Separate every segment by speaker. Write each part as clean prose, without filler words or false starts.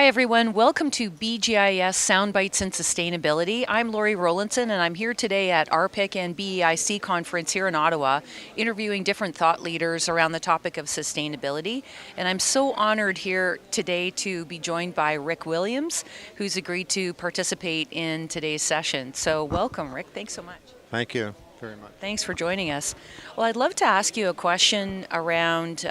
Speaker 1: Hi, everyone. Welcome to BGIS Soundbites and Sustainability. I'm Lorri Rowlandson, and I'm here today at RPIC and BEIC conference here in Ottawa, interviewing different thought leaders around the topic of sustainability. And I'm so honored here today to be joined by Rick Williams, who's agreed to participate in today's session. So welcome, Rick. Thanks so much.
Speaker 2: Thank you very much.
Speaker 1: Thanks for joining us. Well, I'd love to ask you a question around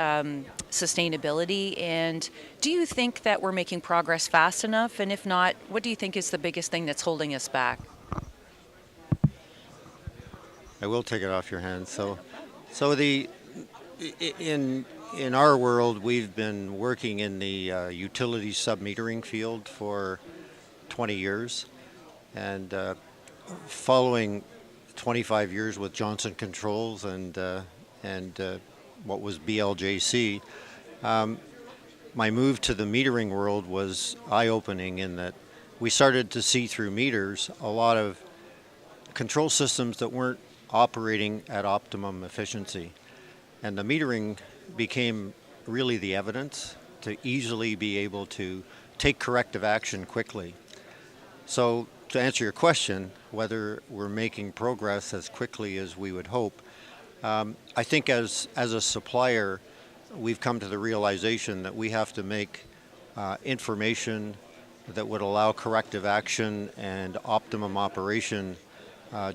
Speaker 1: sustainability, and do you think that we're making progress fast enough? And if not, what do you think is the biggest thing that's holding us back?
Speaker 2: I will take it off your hands. In our world, we've been working in the utility submetering field for 20 years, and following 25 years with Johnson Controls and what was BLJC, my move to the metering world was eye-opening in that we started to see through meters a lot of control systems that weren't operating at optimum efficiency. And the metering became really the evidence to easily be able to take corrective action quickly. So to answer your question, whether we're making progress as quickly as we would hope, I think as a supplier, we've come to the realization that we have to make information that would allow corrective action and optimum operation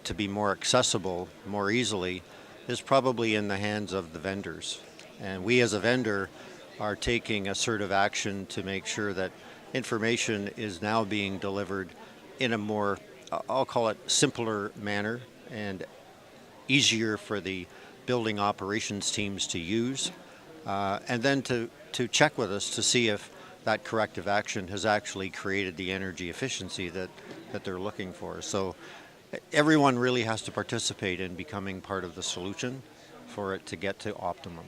Speaker 2: to be more accessible more easily is probably in the hands of the vendors. And we as a vendor are taking assertive action to make sure that information is now being delivered in a more, I'll call it, simpler manner and easier for the building operations teams to use, and then to check with us to see if that corrective action has actually created the energy efficiency that they're looking for. So everyone really has to participate in becoming part of the solution for it to get to optimum.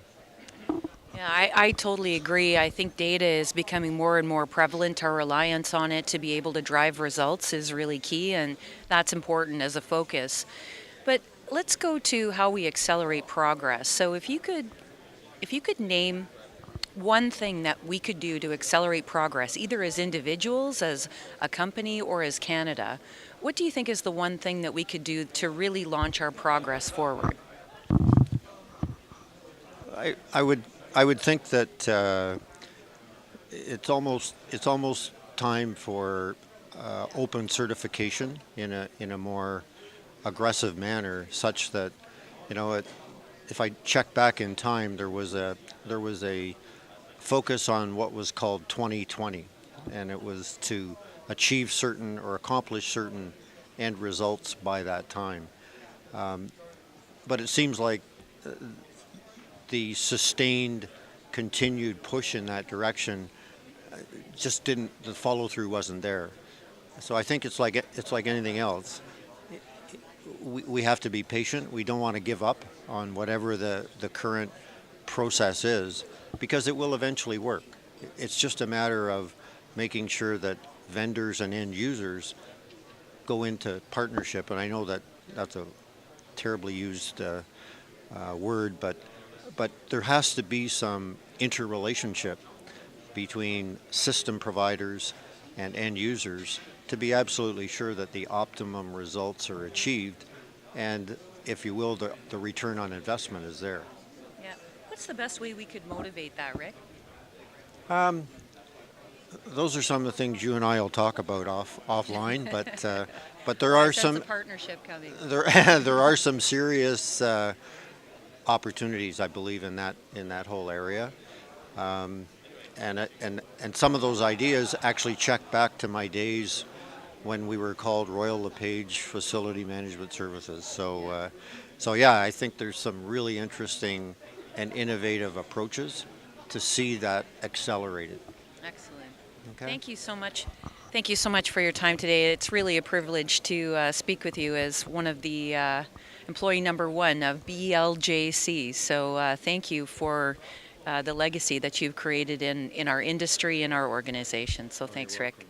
Speaker 1: Yeah, I totally agree. I think data is becoming more and more prevalent. Our reliance on it to be able to drive results is really key, and that's important as a focus. But let's go to how we accelerate progress. So if you could name one thing that we could do to accelerate progress, either as individuals, as a company, or as Canada, what do you think is the one thing that we could do to really launch our progress forward?
Speaker 2: I would think that it's almost time for open certification in a more aggressive manner, such that, if I check back in time, there was a focus on what was called 2020, and it was to achieve certain or accomplish certain end results by that time. But it seems like the sustained, continued push in that direction just didn't. The follow through wasn't there. So I think it's like anything else. We have to be patient. We don't want to give up on whatever the current process is, because it will eventually work. It's just a matter of making sure that vendors and end users go into partnership. And I know that that's a terribly used word, but there has to be some interrelationship between system providers and end users to be absolutely sure that the optimum results are achieved, and, if you will, the return on investment is there.
Speaker 1: Yeah. What's the best way we could motivate that, Rick?
Speaker 2: Those are some of the things you and I will talk about offline, but there are some.
Speaker 1: That's a partnership coming.
Speaker 2: There are some serious opportunities, I believe, in that whole area, and some of those ideas actually check back to my days when we were called Royal LePage Facility Management Services. So yeah, I think there's some really interesting and innovative approaches to see that accelerated.
Speaker 1: Excellent.
Speaker 2: Okay.
Speaker 1: Thank you so much. Thank you so much for your time today. It's really a privilege to speak with you as one of the employee number one of BLJC. So thank you for the legacy that you've created in our industry and our organization. So thanks, Rick.